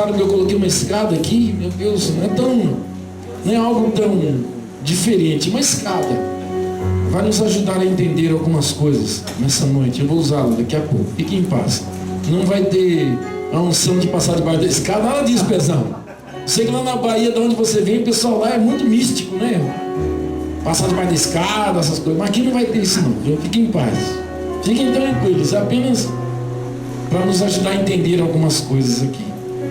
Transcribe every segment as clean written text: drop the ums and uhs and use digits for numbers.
repararam que eu coloquei uma escada aqui? Meu Deus, não é algo tão diferente. Uma escada vai nos ajudar a entender algumas coisas nessa noite. Eu vou usá-la daqui a pouco. Fique em paz. Não vai ter a unção de passar debaixo da escada. Nada disso, Pezão. Sei que lá na Bahia, de onde você vem, o pessoal lá é muito místico, né? Passar debaixo da escada, essas coisas. Mas aqui não vai ter isso não, viu? Fiquem em paz. Fiquem tranquilos. É apenas para nos ajudar a entender algumas coisas aqui.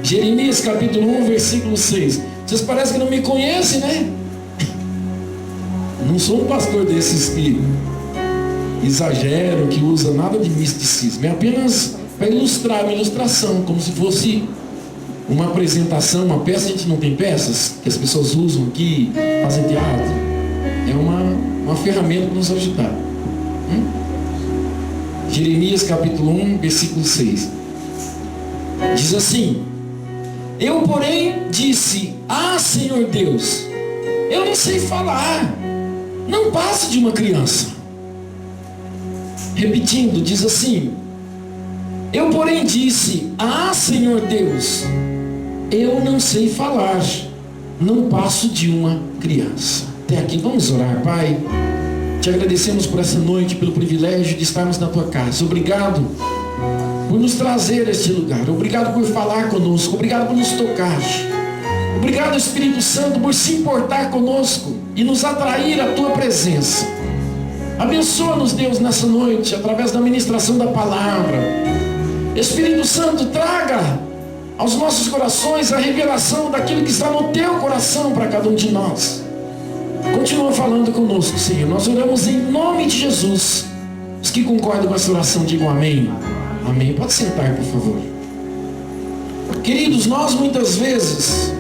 Jeremias capítulo 1, versículo 6. Vocês parecem que não me conhecem, né? Não sou um pastor desses que exageram, que usa nada de misticismo. É apenas para ilustrar, uma ilustração, como se fosse uma apresentação, uma peça. A gente não tem peças que as pessoas usam aqui, fazem teatro. É uma ferramenta para nos ajudar. Jeremias capítulo 1, versículo 6. Diz assim: eu, porém, disse: ah, Senhor Deus, eu não sei falar, não passo de uma criança. Repetindo, diz assim: eu, porém, disse: ah, Senhor Deus, eu não sei falar, não passo de uma criança. Até aqui, vamos orar. Pai, te agradecemos por essa noite, pelo privilégio de estarmos na tua casa. Obrigado por nos trazer a este lugar. Obrigado por falar conosco. Obrigado por nos tocar. Obrigado, Espírito Santo, por se importar conosco e nos atrair à tua presença. Abençoa-nos, Deus, nessa noite, através da ministração da palavra. Espírito Santo, traga aos nossos corações a revelação daquilo que está no teu coração para cada um de nós. Continua falando conosco, Senhor. Nós oramos em nome de Jesus. Os que concordam com essa oração, digam amém. Amém. Pode sentar, por favor. Queridos, nós muitas vezes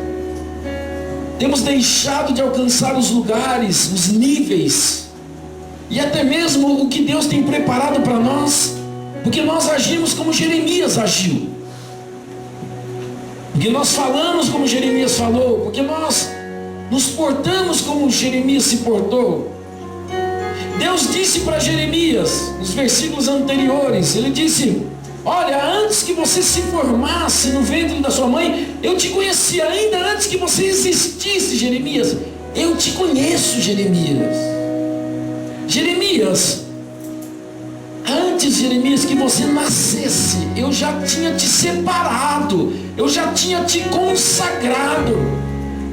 temos deixado de alcançar os lugares, os níveis, e até mesmo o que Deus tem preparado para nós, porque nós agimos como Jeremias agiu, porque nós falamos como Jeremias falou, porque nós nos portamos como Jeremias se portou. Deus disse para Jeremias, nos versículos anteriores, ele disse: olha, antes que você se formasse no ventre da sua mãe, eu te conhecia. Ainda antes que você existisse, Jeremias, eu te conheço, Jeremias. Jeremias, antes, Jeremias, que você nascesse, eu já tinha te separado, eu já tinha te consagrado,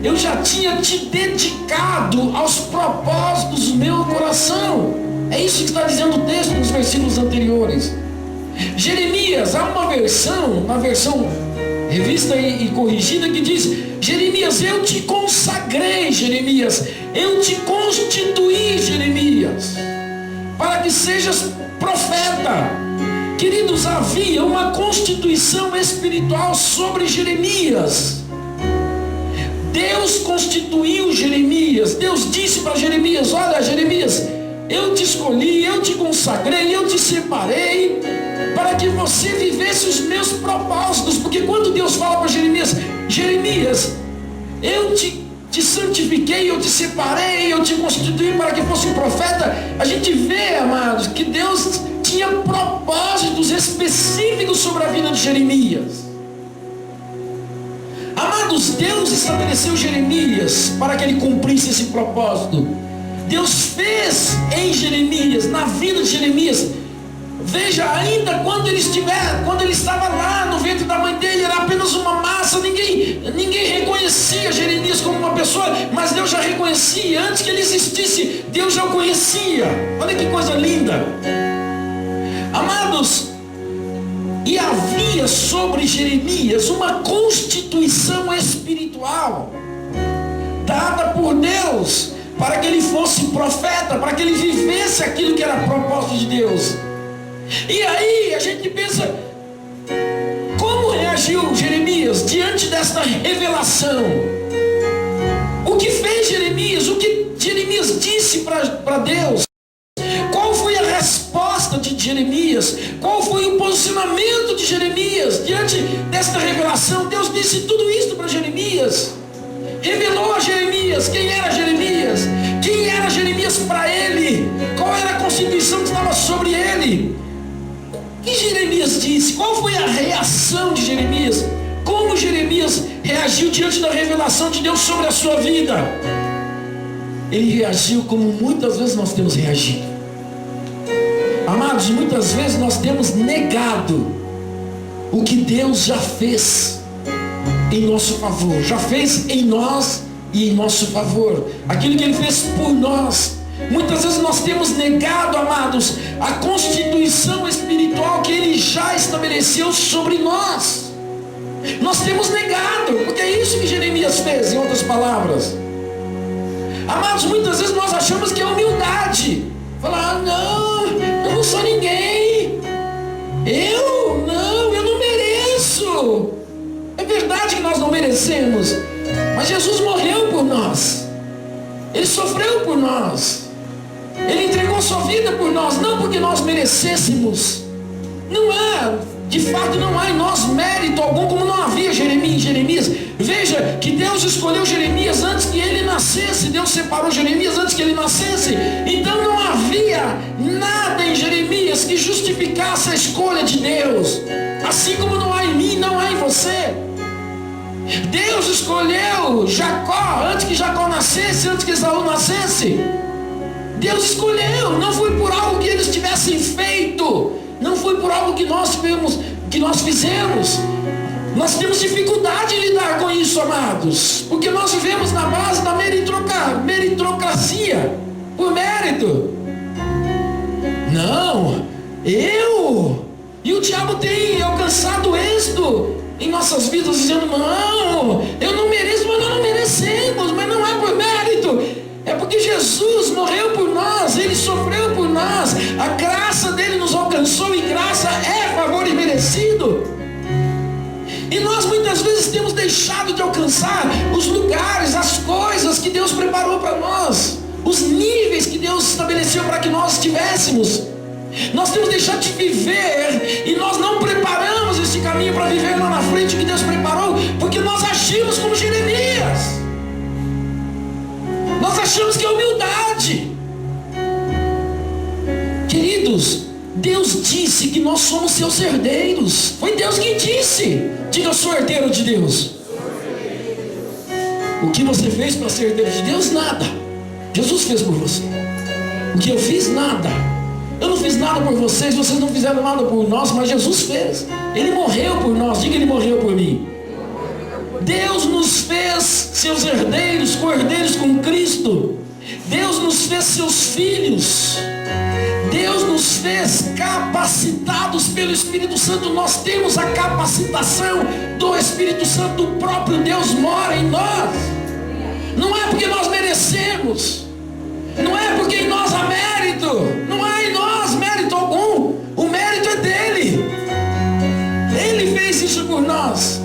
eu já tinha te dedicado aos propósitos do meu coração. É isso que está dizendo o texto nos versículos anteriores. Jeremias, há uma versão, na versão revista e corrigida, que diz: Jeremias, eu te consagrei, Jeremias, eu te constituí, Jeremias, para que sejas profeta. Queridos, havia uma constituição espiritual sobre Jeremias. Deus constituiu Jeremias. Deus disse para Jeremias: olha, Jeremias, eu te escolhi, eu te consagrei, eu te separei para que você vivesse os meus propósitos. Porque quando Deus fala para Jeremias: Jeremias, eu te santifiquei, eu te separei, eu te constituí para que fosse um profeta, a gente vê, amados, que Deus tinha propósitos específicos sobre a vida de Jeremias. Amados, Deus estabeleceu Jeremias para que ele cumprisse esse propósito. Deus fez em Jeremias, na vida de Jeremias. Veja, ainda quando ele estava lá no ventre da mãe dele, era apenas uma massa. Ninguém reconhecia Jeremias como uma pessoa, mas Deus já reconhecia. Antes que ele existisse, Deus já o conhecia. Olha que coisa linda, amados. E havia sobre Jeremias uma constituição espiritual dada por Deus para que ele fosse profeta, para que ele vivesse aquilo que era propósito de Deus. E aí a gente pensa: como reagiu Jeremias diante desta revelação? O que fez Jeremias? O que Jeremias disse para Deus? Qual foi a resposta de Jeremias? Qual foi o posicionamento de Jeremias diante desta revelação? Deus disse tudo isso para Jeremias. Revelou a Jeremias quem era Jeremias, quem era Jeremias para ele, qual era a constituição que estava sobre ele. O que Jeremias disse? Qual foi a reação de Jeremias? Como como Jeremias reagiu diante da revelação de Deus sobre a sua vida? Ele reagiu como muitas vezes nós temos reagido. Amados, muitas vezes nós temos negado o que Deus já fez em nosso favor, já fez em nós e em nosso favor, aquilo que Ele fez por nós. Muitas vezes nós temos negado, amados, a constituição espiritual que Ele já estabeleceu sobre nós. Nós temos negado, porque é isso que Jeremias fez, em outras palavras. Amados, muitas vezes nós achamos que é humildade. Falar, não, eu não sou ninguém. Eu não mereço. É verdade que nós não merecemos, mas Jesus morreu por nós. Ele sofreu por nós. Ele entregou sua vida por nós, não porque nós merecêssemos. Não é, de fato não há em nós mérito algum, como não havia em Jeremias. Veja que Deus escolheu Jeremias antes que ele nascesse. Deus separou Jeremias antes que ele nascesse. Então não havia nada em Jeremias que justificasse a escolha de Deus. Assim como não há em mim, não há em você. Deus escolheu Jacó antes que Jacó nascesse, antes que Esaú nascesse. Deus escolheu, não foi por algo que eles tivessem feito, não foi por algo que nós fizemos. Nós temos dificuldade em lidar com isso, amados, porque nós vivemos na base da meritocracia, por mérito. Não, e o diabo tem alcançado êxito em nossas vidas, dizendo, não, eu não mereço, mas nós não merecemos, mas não é por mérito. É porque Jesus morreu por nós, Ele sofreu por nós, a graça dele nos alcançou, e graça é favor imerecido. E nós muitas vezes temos deixado de alcançar os lugares, as coisas que Deus preparou para nós, os níveis que Deus estabeleceu para que nós estivéssemos. Nós temos deixado de viver, e nós não preparamos esse caminho para viver lá na frente que Deus preparou, porque nós agimos como Jeremias. Nós achamos que é humildade. Queridos, Deus disse que nós somos seus herdeiros. Foi Deus quem disse. Diga, eu sou herdeiro de Deus. O que você fez para ser herdeiro de Deus? Nada. Jesus fez por você. O que eu fiz? Nada. Eu não fiz nada por vocês não fizeram nada por nós, mas Jesus fez. Ele morreu por nós. Diga, Ele morreu por mim. Deus nos fez seus herdeiros, co-herdeiros com Cristo. Deus nos fez seus filhos. Deus nos fez capacitados pelo Espírito Santo. Nós temos a capacitação do Espírito Santo. O próprio Deus mora em nós. Não é porque nós merecemos, não é porque em nós há mérito, não há em nós mérito algum. O mérito é dele. Ele fez isso por nós.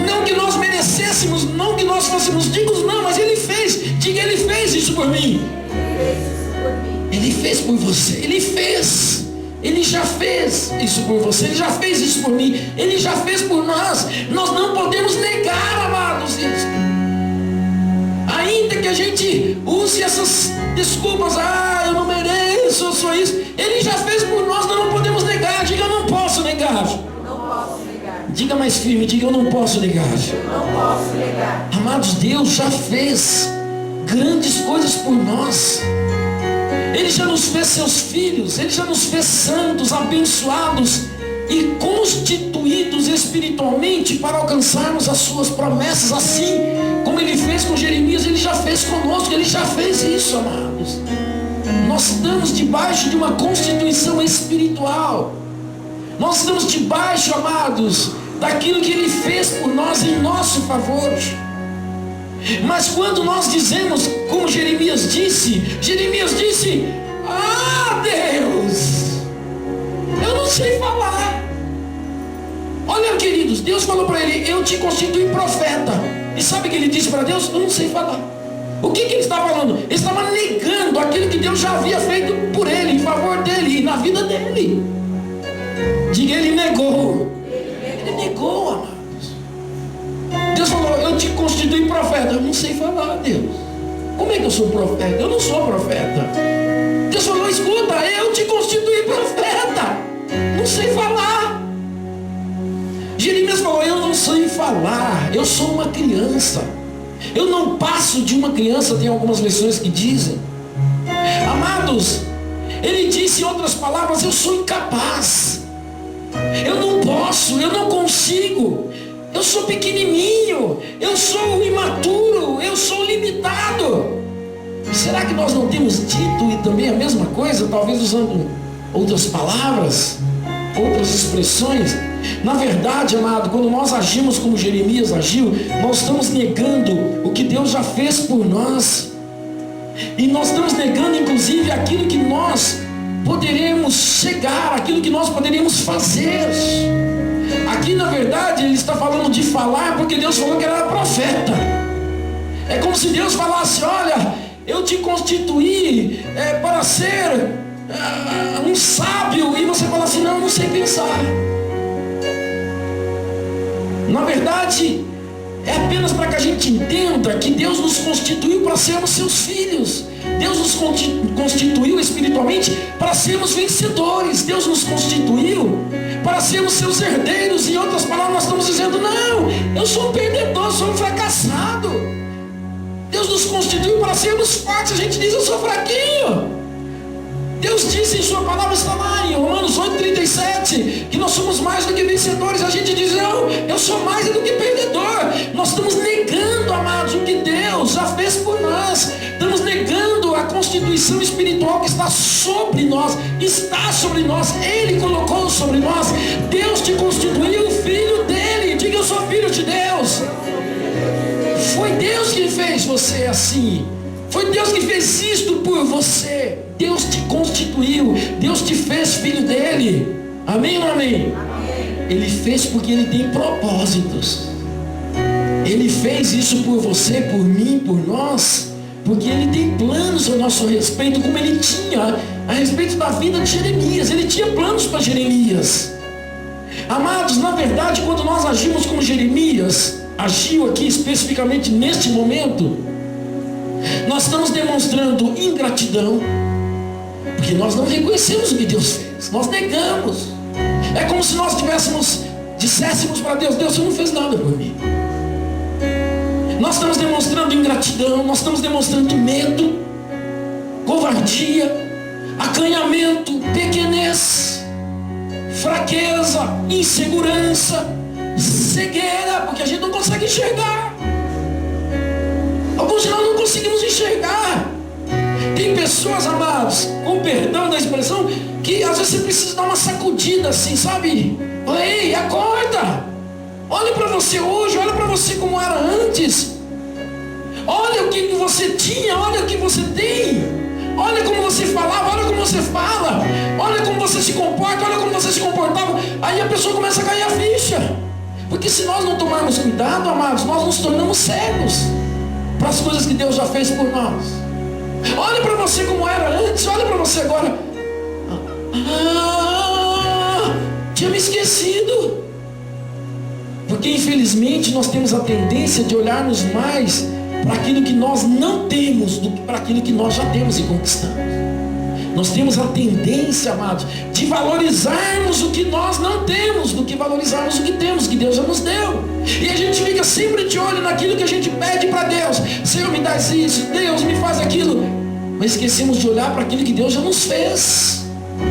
Não que nós merecêssemos, não que nós fôssemos dignos, não, mas Ele fez. Diga, Ele fez isso por mim. Ele fez por você. Ele fez. Ele já fez isso por você. Ele já fez isso por mim. Ele já fez por nós. Nós não podemos negar, amados, isso. Ainda que a gente use essas desculpas, eu não mereço, eu sou isso. Ele já fez por nós, nós não podemos negar. Diga, eu não posso negar. Diga mais firme, diga, eu não posso negar. Amados, Deus já fez grandes coisas por nós. Ele já nos fez seus filhos. Ele já nos fez santos, abençoados e constituídos espiritualmente para alcançarmos as suas promessas. Assim como Ele fez com Jeremias, Ele já fez conosco. Ele já fez isso, amados. Nós estamos debaixo de uma constituição espiritual. Nós estamos debaixo, amados, daquilo que Ele fez por nós em nosso favor. Mas quando nós dizemos, como Jeremias disse, Deus, eu não sei falar. Olha, queridos, Deus falou para ele, eu te constituí profeta. E sabe o que ele disse para Deus? Eu não sei falar. O que ele estava falando? Ele estava negando aquilo que Deus já havia feito por ele, em favor dele e na vida dele. Diga, ele negou. Ele negou, amados. Deus falou, eu te constituí profeta. Eu não sei falar, Deus. Como é que eu sou profeta? Eu não sou profeta. Deus falou, escuta, eu te constituí profeta. Não sei falar. Jeremias falou, eu não sei falar, eu sou uma criança. Eu não passo de uma criança, tem algumas versões que dizem. Amados, ele disse em outras palavras, eu sou incapaz. Eu não posso, eu não consigo. Eu sou pequenininho, eu sou imaturo, eu sou limitado. Será que nós não temos dito e também a mesma coisa, talvez usando outras palavras, outras expressões? Na verdade, amado, quando nós agimos como Jeremias agiu, nós estamos negando o que Deus já fez por nós. E nós estamos negando, inclusive, aquilo que nós poderemos chegar, aquilo que nós poderíamos fazer. Aqui, na verdade, ele está falando de falar, porque Deus falou que era profeta. É como se Deus falasse, olha, eu te constituí para ser um sábio, e você fala assim, não, eu não sei pensar. Na verdade, é apenas para que a gente entenda que Deus nos constituiu para sermos seus filhos. Deus nos constituiu espiritualmente para sermos vencedores. Deus nos constituiu para sermos seus herdeiros. Em outras palavras, nós estamos dizendo, não, eu sou um perdedor, eu sou um fracassado. Deus nos constituiu para sermos fortes. A gente diz, eu sou fraquinho. Deus disse em sua palavra, está lá em Romanos 8,37, que nós somos mais do que vencedores. A gente diz, não, eu sou mais do que perdedor. Nós estamos negando, amados, o que Deus já fez por nós. Estamos negando a constituição espiritual que está sobre nós. Está sobre nós, Ele colocou sobre nós. Deus te constituiu filho dEle. Diga, eu sou filho de Deus. Foi Deus que fez você assim. Foi Deus que fez isto por você. Deus te constituiu. Deus te fez filho dEle. Amém ou não amém? Ele fez porque Ele tem propósitos. Ele fez isso por você, por mim, por nós, porque Ele tem planos a nosso respeito, como Ele tinha a respeito da vida de Jeremias. Ele tinha planos para Jeremias. Amados, na verdade, quando nós agimos como Jeremias agiu aqui especificamente neste momento, nós estamos demonstrando ingratidão, porque nós não reconhecemos o que Deus fez, nós negamos. É como se nós disséssemos para Deus, Deus, você não fez nada por mim. Nós estamos demonstrando ingratidão, nós estamos demonstrando medo, covardia, acanhamento, pequenez, fraqueza, insegurança, cegueira, porque a gente não consegue enxergar. Alguns de nós não conseguimos enxergar. Tem pessoas, amados, com perdão da expressão, que às vezes você precisa dar uma sacudida assim, sabe? Ei, acorda! Olha para você hoje, olha para você como era antes. Olha o que você tinha, olha o que você tem. Olha como você falava, olha como você fala. Olha como você se comporta, olha como você se comportava. Aí a pessoa começa a cair a ficha. Porque se nós não tomarmos cuidado, amados, nós nos tornamos cegos para as coisas que Deus já fez por nós. Olha para você como era antes, olha para você agora. Tinha me esquecido. Porque infelizmente nós temos a tendência de olharmos mais para aquilo que nós não temos do que para aquilo que nós já temos e conquistamos. Nós temos a tendência, amados, de valorizarmos o que nós não temos do que valorizarmos o que temos, que Deus já nos deu. E a gente fica sempre de olho naquilo que a gente pede para Deus. Senhor, me dá isso, Deus me faz aquilo. Mas esquecemos de olhar para aquilo que Deus já nos fez,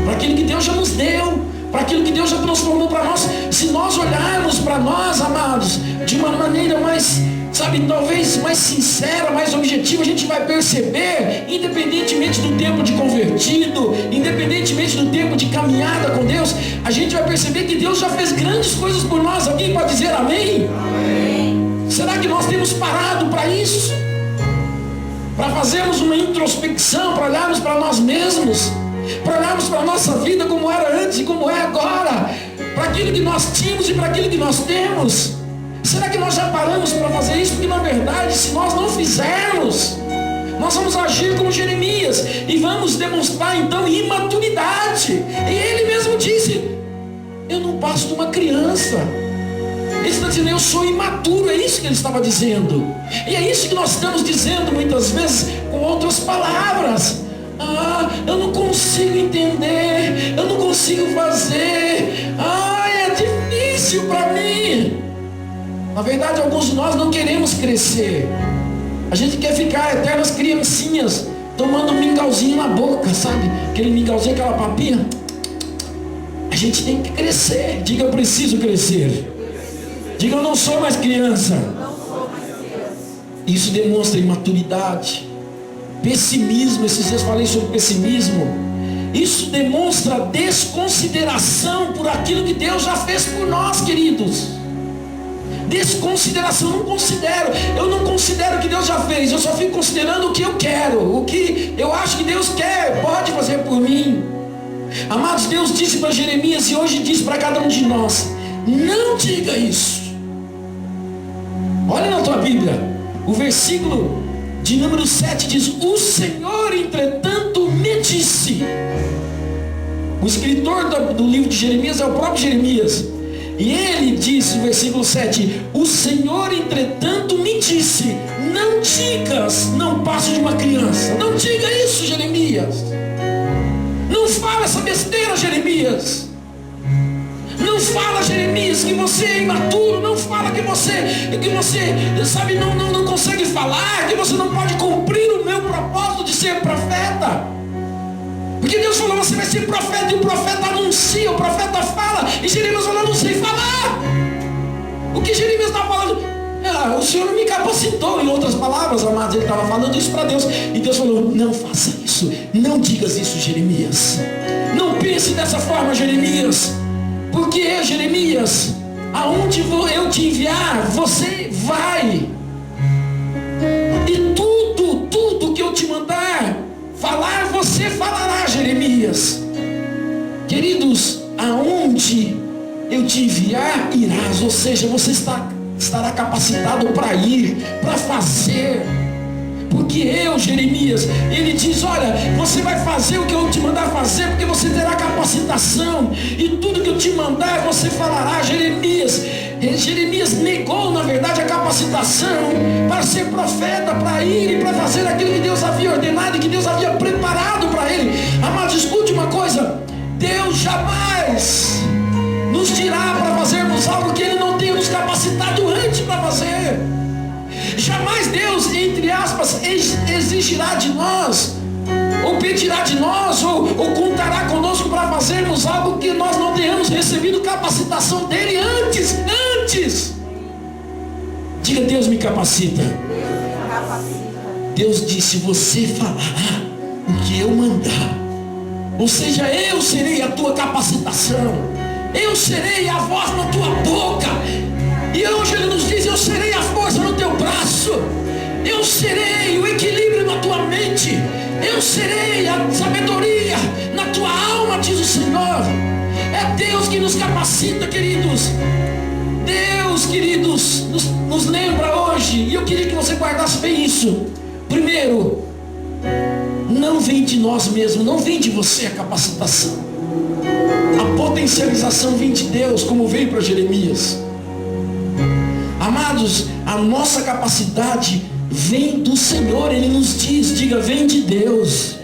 para aquilo que Deus já nos deu, para aquilo que Deus já transformou para nós. Se nós olharmos para nós, amados, de uma maneira mais, sabe, talvez mais sincera, mais objetiva, a gente vai perceber, independentemente do tempo de convertido, independentemente do tempo de caminhada com Deus, a gente vai perceber que Deus já fez grandes coisas por nós. Alguém pode dizer amém? Amém. Será que nós temos parado para isso? Para fazermos uma introspecção, para olharmos para nós mesmos, para olharmos para a nossa vida como era antes e como é agora, para aquilo que nós tínhamos e para aquilo que nós temos. Será que nós já paramos para fazer isso? Porque na verdade, se nós não fizermos, nós vamos agir como Jeremias e vamos demonstrar então imaturidade. E ele mesmo disse, eu não passo de uma criança. Ele está dizendo, eu sou imaturo. É isso que ele estava dizendo. E é isso que nós estamos dizendo muitas vezes com outras palavras. Eu não consigo entender, eu não consigo fazer, é difícil para mim. Na verdade, alguns de nós não queremos crescer. A gente quer ficar eternas criancinhas, tomando um mingauzinho na boca, sabe? Aquele mingauzinho, aquela papinha. A gente tem que crescer. Diga, eu preciso crescer. Diga, eu não sou mais criança. Isso demonstra imaturidade. Pessimismo, esses dias falei sobre pessimismo. Isso demonstra desconsideração por aquilo que Deus já fez por nós, queridos. Desconsideração, eu não considero o que Deus já fez, eu só fico considerando o que eu quero, o que eu acho que Deus quer, pode fazer por mim. Amados, Deus disse para Jeremias e hoje diz para cada um de nós: não diga isso. Olha na tua Bíblia, o versículo de número 7 diz: o Senhor entretanto me disse. O escritor do livro de Jeremias é o próprio Jeremias. E ele disse no versículo 7: o Senhor entretanto me disse, não digas, não passo de uma criança. Não diga isso, Jeremias. Não fala essa besteira, Jeremias. Não fala, Jeremias, que você é imaturo. Não fala que você sabe, não consegue falar, que você não pode cumprir o meu propósito de ser profeta. Porque Deus falou, você vai ser profeta, e o profeta anuncia, o profeta fala, e Jeremias falou, não sei falar. O que Jeremias está falando? O Senhor não me capacitou. Em outras palavras, amados, ele estava falando isso para Deus, e Deus falou, não faça isso, não digas isso, Jeremias. Não pense dessa forma, Jeremias. Porque, Jeremias, aonde eu te enviar, você vai. E tudo que eu te mandar falar, você falará, Jeremias. Queridos, aonde eu te enviar, irás. Ou seja, você estará capacitado para ir, para fazer. Porque eu, Jeremias, ele diz, olha, você vai fazer o que eu te mandar fazer, porque você terá capacitação, e tudo que eu te mandar, você falará. Jeremias negou, na verdade, a capacitação para ser profeta, para ir e para fazer aquilo que Deus havia ordenado e que Deus havia preparado para ele. Amados, escute uma coisa: Deus jamais nos dirá para fazermos algo que ele não tenha nos capacitado antes para fazer. Jamais Deus, entre aspas, exigirá de nós, ou pedirá de nós, ou contará conosco para fazermos algo que nós não tenhamos recebido capacitação dele antes. Diga, Deus me capacita. Deus disse, você falará o que eu mandar. Ou seja, eu serei a tua capacitação, eu serei a voz na tua boca. E hoje ele nos diz, eu serei a força no teu braço, eu serei o equilíbrio na tua mente, eu serei a sabedoria na tua alma, diz o Senhor. É Deus que nos capacita, queridos. Deus, queridos, nos lembra hoje, e eu queria que você guardasse bem isso. Primeiro, não vem de nós mesmos, não vem de você a capacitação. A potencialização vem de Deus, como veio para Jeremias. Amados, a nossa capacidade vem do Senhor. Ele nos diz, diga, vem de Deus.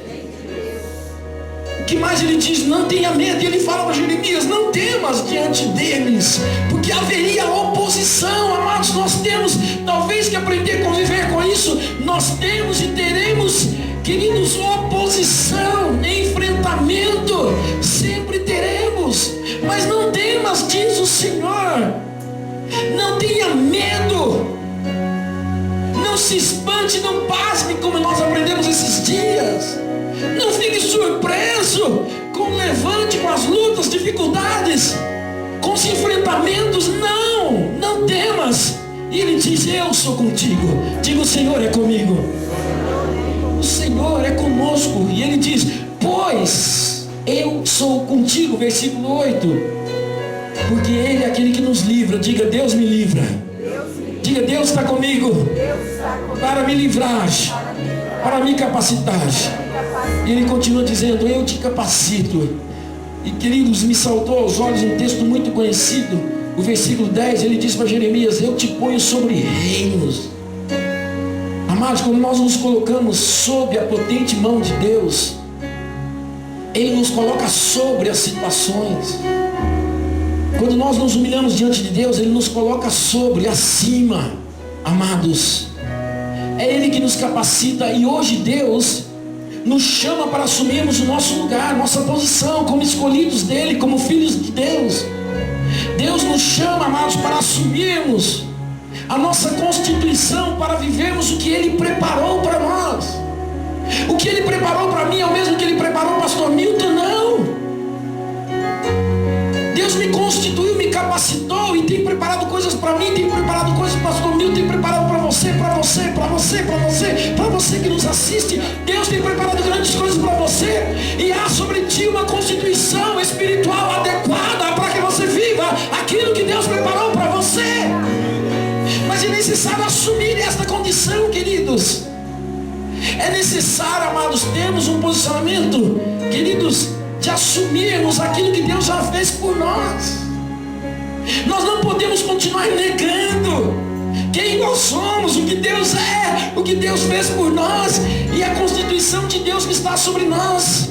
O que mais ele diz? Não tenha medo. E ele fala para Jeremias, não temas diante deles, porque haveria oposição. Amados, nós temos talvez que aprender a conviver com isso. Nós temos e teremos, queridos, oposição, enfrentamento, sempre teremos. Mas não temas, diz o Senhor. Não tenha medo, não se espante, não pasme, como nós aprendemos esses dias. Não fique surpreso com o levante, com as lutas, dificuldades, com os enfrentamentos. Não temas. E ele diz, eu sou contigo. Diga, o Senhor é comigo, o Senhor é conosco. E ele diz, pois eu sou contigo, versículo 8. Porque Ele é aquele que nos livra. Diga, Deus me livra. Diga, Deus está comigo para me livrar, para me capacitar. E Ele continua dizendo, eu te capacito. E queridos, me saltou aos olhos um texto muito conhecido. O versículo 10, ele diz para Jeremias, eu te ponho sobre reinos. Amados, quando nós nos colocamos sob a potente mão de Deus, Ele nos coloca sobre as situações. Quando nós nos humilhamos diante de Deus, Ele nos coloca sobre, acima, amados. É Ele que nos capacita, e hoje Deus nos chama para assumirmos o nosso lugar, nossa posição, como escolhidos dEle, como filhos de Deus. Deus nos chama, amados, para assumirmos a nossa constituição, para vivermos o que Ele preparou para nós. O que Ele preparou para mim é o mesmo que Ele preparou para o pastor Milton? Não. Deus me constituiu, me capacitou e tem preparado coisas para mim, tem preparado coisas para o pastor Milton, tem preparado para você, para você, para você, para você, para você que nos assiste. Deus tem preparado grandes coisas para você, e há sobre ti uma constituição espiritual adequada para que você viva aquilo que Deus preparou para você. Mas é necessário assumir esta condição, queridos. É necessário, amados, termos um posicionamento, queridos, de assumirmos aquilo que Deus já fez por nós. Nós não podemos continuar negando quem nós somos, o que Deus é, o que Deus fez por nós e a constituição de Deus que está sobre nós.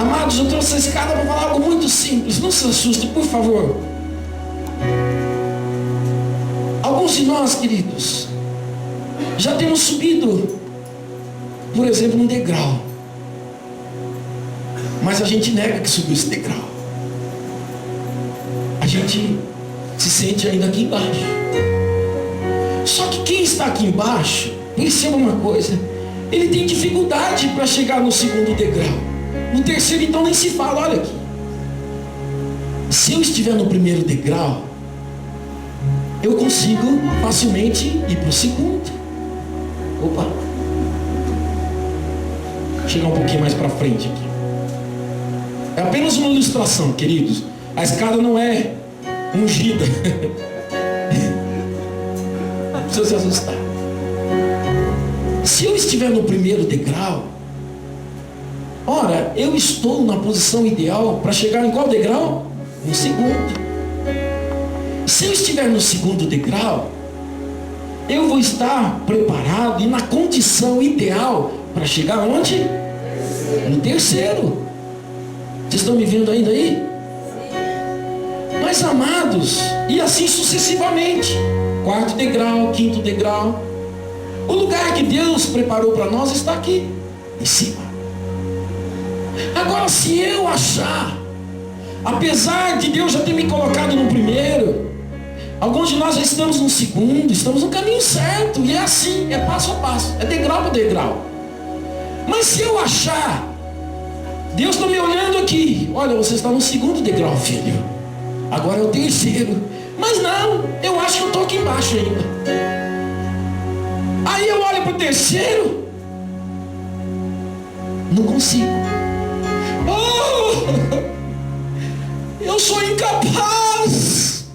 Amados, eu trouxe essa escada para falar algo muito simples. Não se assuste, por favor. Alguns de nós, queridos, já temos subido, por exemplo, um degrau, mas a gente nega que subiu esse degrau. A gente se sente ainda aqui embaixo. Só que quem está aqui embaixo, perceba uma coisa, ele tem dificuldade para chegar no segundo degrau. No terceiro, então, nem se fala. Olha aqui, se eu estiver no primeiro degrau, eu consigo facilmente ir para o segundo. Opa, vou chegar um pouquinho mais para frente aqui. É apenas uma ilustração, queridos. A escada não é ungida. Não precisa se assustar. Se eu estiver no primeiro degrau, ora, eu estou na posição ideal para chegar em qual degrau? No segundo. Se eu estiver no segundo degrau, eu vou estar preparado e na condição ideal para chegar onde? No terceiro. Vocês estão me vendo ainda aí? Mas, amados, e assim sucessivamente. Quarto degrau, quinto degrau. O lugar que Deus preparou para nós está aqui, em cima. Agora, se eu achar, apesar de Deus já ter me colocado no primeiro, alguns de nós já estamos no segundo, estamos no caminho certo. E é assim, é passo a passo, é degrau por degrau. Mas se eu achar, Deus está me olhando aqui, olha, você está no segundo degrau, filho, agora é o terceiro. Mas não, eu acho que eu estou aqui embaixo ainda. Aí eu olho para o terceiro, não consigo. Oh, eu sou incapaz,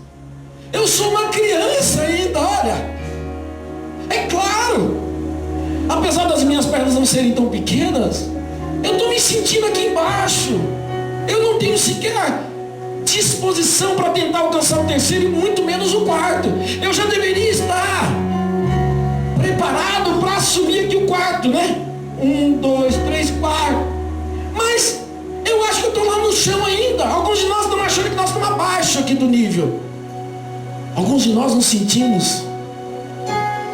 eu sou uma criança ainda. Olha, é claro, apesar das minhas pernas não serem tão pequenas, eu estou me sentindo aqui embaixo. Eu não tenho sequer disposição para tentar alcançar o terceiro e muito menos o quarto. Eu já deveria estar preparado para assumir aqui o quarto, né? 1, 2, 3, 4. Mas eu acho que eu estou lá no chão ainda. Alguns de nós estão achando que nós estamos abaixo aqui do nível. Alguns de nós nos sentimos,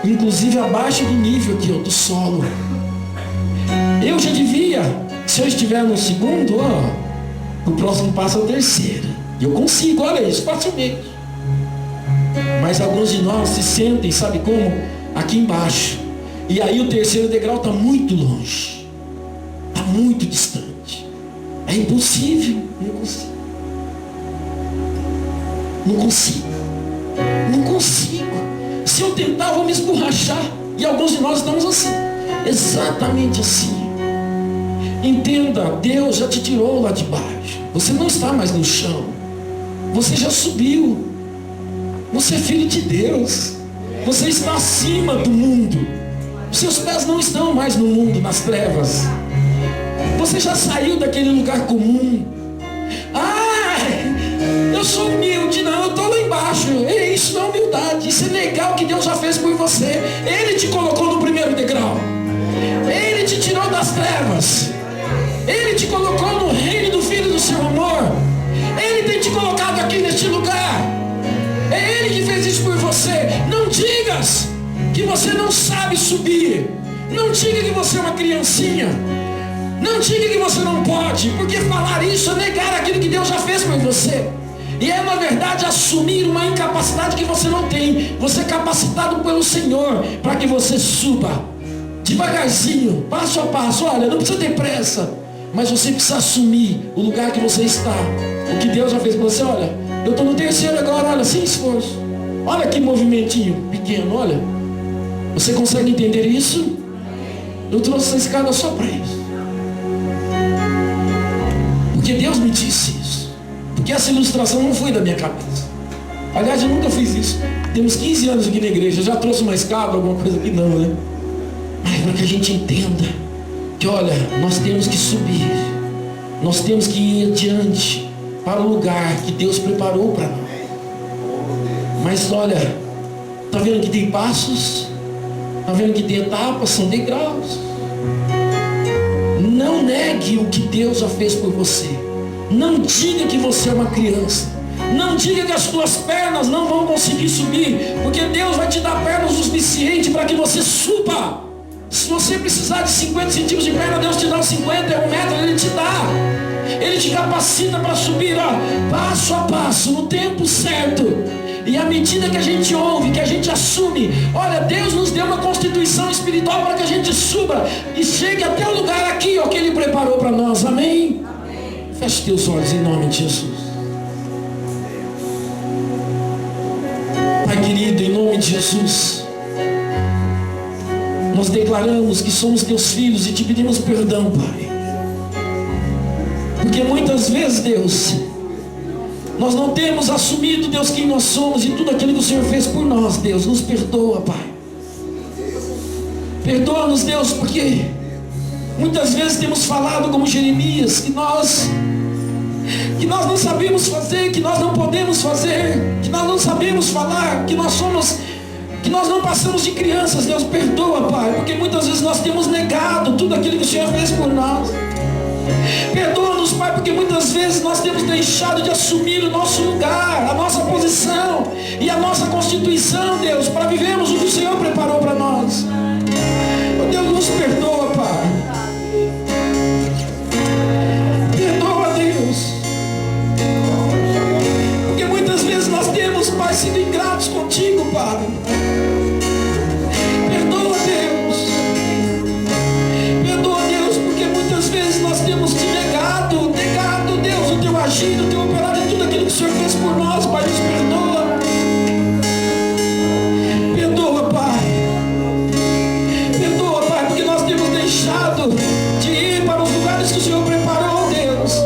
inclusive, abaixo do nível aqui, do solo. Eu já devia, se eu estiver no segundo, o próximo passo é o terceiro. E eu consigo, olha isso, facilmente. Mas alguns de nós se sentem, sabe como? Aqui embaixo. E aí o terceiro degrau está muito longe. Está muito distante. É impossível. Não consigo. Não consigo. Não consigo. Se eu tentar, eu vou me esborrachar. E alguns de nós estamos assim. Exatamente assim. Entenda, Deus já te tirou lá de baixo. Você não está mais no chão. Você já subiu. Você é filho de Deus. Você está acima do mundo. Seus pés não estão mais no mundo, nas trevas. Você já saiu daquele lugar comum. Eu sou humilde. Não, eu estou lá embaixo. Isso não é humildade. Isso é negar o que Deus já fez por você. Ele te colocou no primeiro degrau. Ele te tirou das trevas. Ele te colocou no reino do Filho do seu amor. Ele Ele tem te colocado aqui neste lugar. É Ele que fez isso por você. Não digas que você não sabe subir. Não diga que você é uma criancinha. Não diga que você não pode, porque falar isso é negar aquilo que Deus já fez por você. E é, na verdade, assumir uma incapacidade que você não tem. Você é capacitado pelo Senhor para que você suba devagarzinho, passo a passo. Olha, não precisa ter pressa, mas você precisa assumir o lugar que você está. O que Deus já fez por você. Olha, eu estou no terceiro agora, olha, sem esforço. Olha que movimentinho pequeno, olha. Você consegue entender isso? Eu trouxe essa escada só para isso. Porque Deus me disse isso. Porque essa ilustração não foi da minha cabeça. Aliás, eu nunca fiz isso. Temos 15 anos aqui na igreja. Eu já trouxe uma escada, alguma coisa aqui não, né? Mas para que a gente entenda que, olha, nós temos que subir. Nós temos que ir adiante para o lugar que Deus preparou para nós. Mas olha, está vendo que tem passos? Está vendo que tem etapas? São degraus. Não negue o que Deus já fez por você. Não diga que você é uma criança. Não diga que as suas pernas não vão conseguir subir, porque Deus vai te dar pernas o suficiente para que você suba. Se você precisar de 50 centímetros de perna, Deus te dá 50, é 1 metro, Ele te dá. Ele te capacita para subir, ó, passo a passo, no tempo certo. E à medida que a gente ouve, que a gente assume, olha, Deus nos deu uma constituição espiritual para que a gente suba e chegue até o lugar aqui, ó, que Ele preparou para nós. Amém? Feche teus olhos em nome de Jesus. Pai querido, em nome de Jesus, nós declaramos que somos teus filhos e te pedimos perdão, Pai. Porque muitas vezes, Deus, nós não temos assumido, Deus, quem nós somos e tudo aquilo que o Senhor fez por nós, Deus. Nos perdoa, Pai. Perdoa-nos, Deus, porque muitas vezes temos falado como Jeremias, que nós não sabemos fazer, que nós não podemos fazer, que nós não sabemos falar, que nós não passamos de crianças. Deus, perdoa, Pai, porque muitas vezes nós temos negado tudo aquilo que o Senhor fez por nós. Perdoa-nos, Pai, porque muitas vezes nós temos deixado de assumir o nosso lugar, a nossa posição e a nossa constituição, Deus, para vivermos o que o Senhor preparou para nós. Oh, Deus, nos perdoa, Pai. Perdoa, Deus. Porque muitas vezes nós temos, Pai, sido ingratos contigo, Pai. Perdoa, Deus. Perdoa, Deus, porque muitas vezes nós temos te negado, Deus, o teu agir, o teu operar de tudo aquilo que o Senhor fez por nós, Pai. Nos perdoa. Perdoa, Pai. Perdoa, Pai, porque nós temos deixado de ir para os lugares que o Senhor preparou, Deus.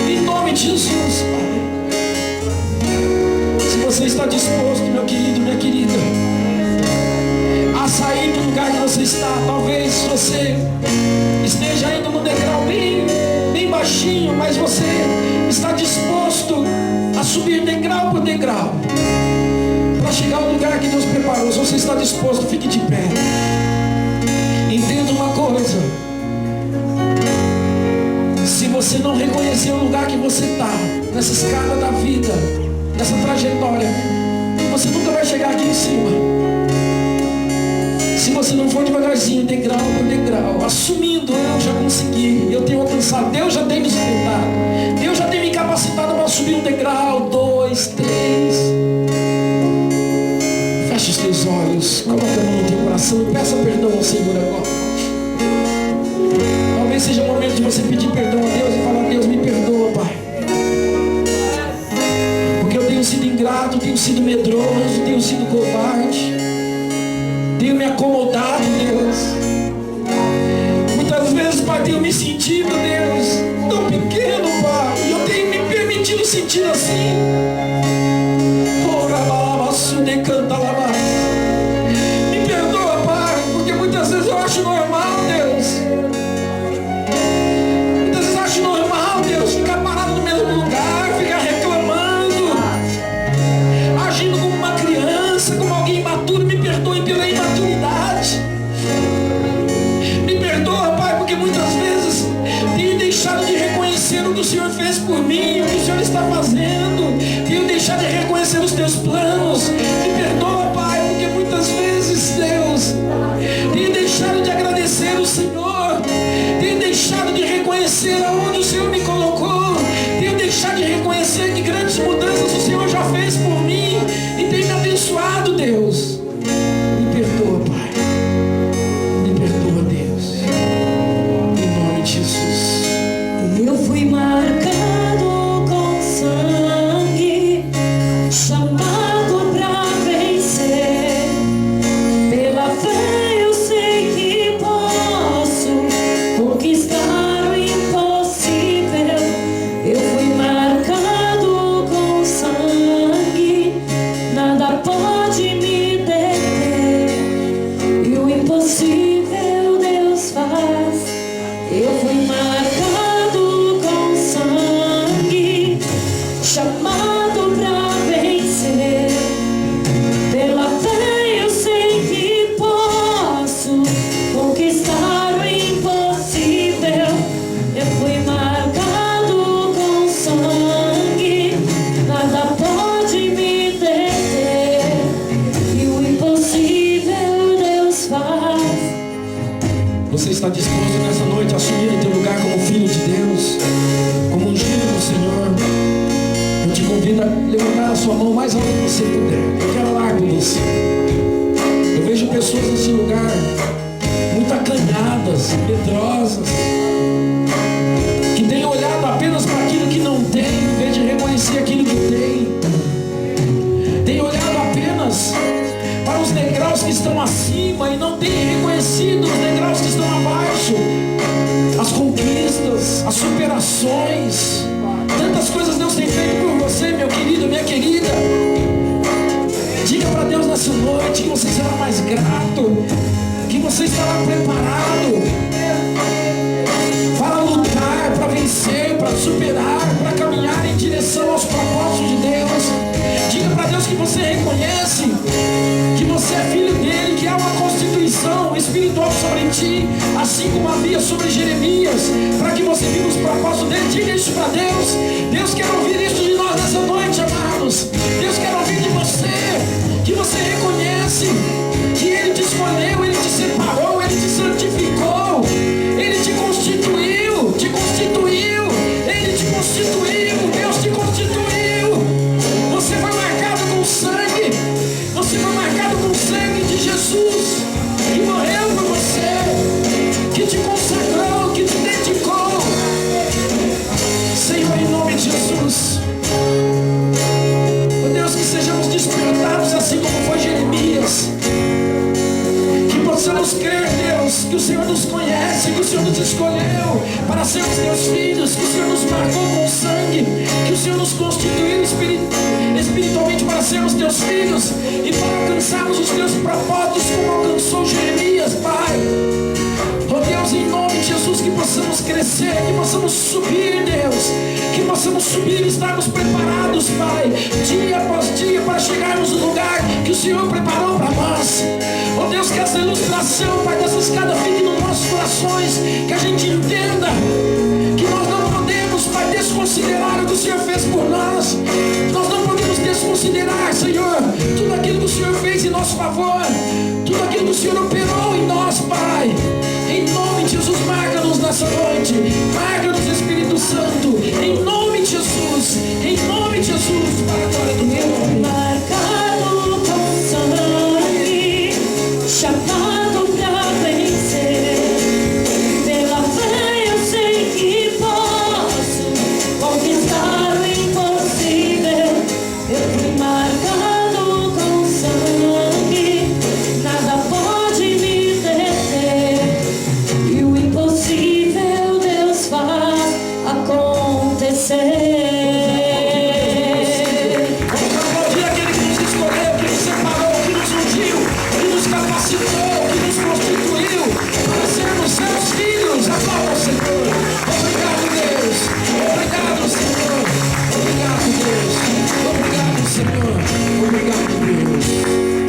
Em nome de Jesus, Pai. Se você está disposto, meu querido, minha querida, a sair do lugar que você está, talvez você esteja indo no degrau bem baixinho, mas você está disposto a subir degrau por degrau para chegar ao lugar que Deus preparou. Se você está disposto, fique de pé. Entenda uma coisa: se você não reconhecer o lugar que você está nessa escada da vida, nessa trajetória, você nunca vai chegar aqui em cima. Se você não for devagarzinho, degrau por degrau, assumindo, eu já consegui, eu tenho alcançado, Deus já tem me sustentado, Deus já tem me capacitado para subir um degrau, 2, 3. Feche os teus olhos, coloca a mão no teu coração e peça perdão ao Senhor agora. Talvez seja o momento de você pedir perdão a Deus e falar: Deus, me perdoa, Pai, porque eu tenho sido ingrato, tenho sido medroso, tenho sido covarde, tenho me acomodado, Deus. Muitas vezes, Pai, tenho me sentido, Deus, tão pequeno, Pai, e eu tenho me permitido sentir assim. Me perdoa, Pai, porque muitas vezes eu acho normal, Deus. Muitas vezes eu acho normal, Deus, ficar parado no mesmo lugar, ficar reclamando, agindo como uma criança, como alguém imaturo. Me perdoe pela imaturidade. Me perdoa, Pai, porque muitas vezes tenho deixado de reconhecer o que o Senhor fez por mim, o que o Senhor está fazendo. Tenho deixado de reconhecer os teus planos. Me perdoa, Pai, porque muitas vezes, Deus, tenho deixado de agradecer o Senhor. Tenho deixado de reconhecer aonde o Senhor me colocou. Tenho deixado de reconhecer que grandes mudanças o Senhor já fez por mim e tem me abençoado, Deus. Me perdoa, Pai. Me perdoa, Deus. Em nome de Jesus. Eu fui marcado com sangue, chamado pra vencer. Pela fé eu sei que posso conquistar o impossível. Eu fui marcado com sangue, nada pode me deter. E o impossível Deus faz. Eu fui marcado com sangue, chamado pra vencer. Pela fé eu sei que posso conquistar o impossível. Eu fui marcado com sangue, nada pode me deter. E o impossível Deus faz. Você está disposto nessa noite a assumir o teu lugar como filho de Deus, como ungido do Senhor? Eu te convido a levantar a sua mão mais alto que você puder. Eu quero orar por você. Eu vejo pessoas nesse lugar muito acanhadas, medrosas, que têm olhado apenas para aquilo que não tem, em vez de reconhecer aquilo que tem. Tem olhado apenas para os degraus que estão acima e não tem reconhecido os degraus que estão abaixo, as conquistas, as superações. Tantas coisas Deus tem feito por você, meu querido, minha querida. Diga para Deus nessa noite que você será mais grato, que você estará preparado para lutar, para vencer, para superar, para caminhar em direção aos propósitos de Deus. Diga para Deus que você reconhece que você é filho dele, que há uma constituição espiritual sobre ti, assim como havia sobre Jeremias, para que você viva os propósitos dele. Diga isso para Deus. Deus quer ouvir isso de nós nessa noite, amados. Deus quer ouvir de você, que você reconhece que ele te escolheu, ele te separou, ele te santificou, ele te constituiu, ele te constituiu, Deus te constituiu. Você foi marcado com sangue, você foi marcado com o sangue de Jesus, que morreu por você, que te consagrou, que te dedicou. Senhor, em nome de Jesus, ó Deus, que sejamos despertados assim como foi Jeremias, que possamos crer, Deus, que o Senhor nos conhece, que o Senhor nos escolheu para sermos teus filhos, que o Senhor nos marcou com sangue, que o Senhor nos constituiu espiritualmente para sermos teus filhos e para alcançarmos os teus propósitos como alcançou Jeremias, Pai. Ó Deus, em nome de Jesus, que possamos crescer, que possamos subir, Deus, que possamos subir e estarmos preparados, Pai, dia após dia, para chegarmos no lugar que o Senhor preparou para nós. Ó Deus, que essa ilustração, Pai, dessa escada fique nos nossos corações, que a gente entenda que nós não podemos, Pai, desconsiderar o que o Senhor fez por nós. Nós não podemos desconsiderar, Senhor, tudo aquilo que o Senhor fez em nosso favor, tudo aquilo que o Senhor operou em nós, Pai. Em nome de Jesus, marca-nos nessa noite, marca-nos, Espírito Santo, em nome de Jesus, para a glória do teu nome. Marcado com sangue, chamado pra vencer. Pela fé eu sei que posso conquistar o impossível. Eu fui marcado com sangue, nada pode me deter. E o impossível Deus faz acontecer. Obrigado, Deus. Obrigado, Senhor. Obrigado, Deus.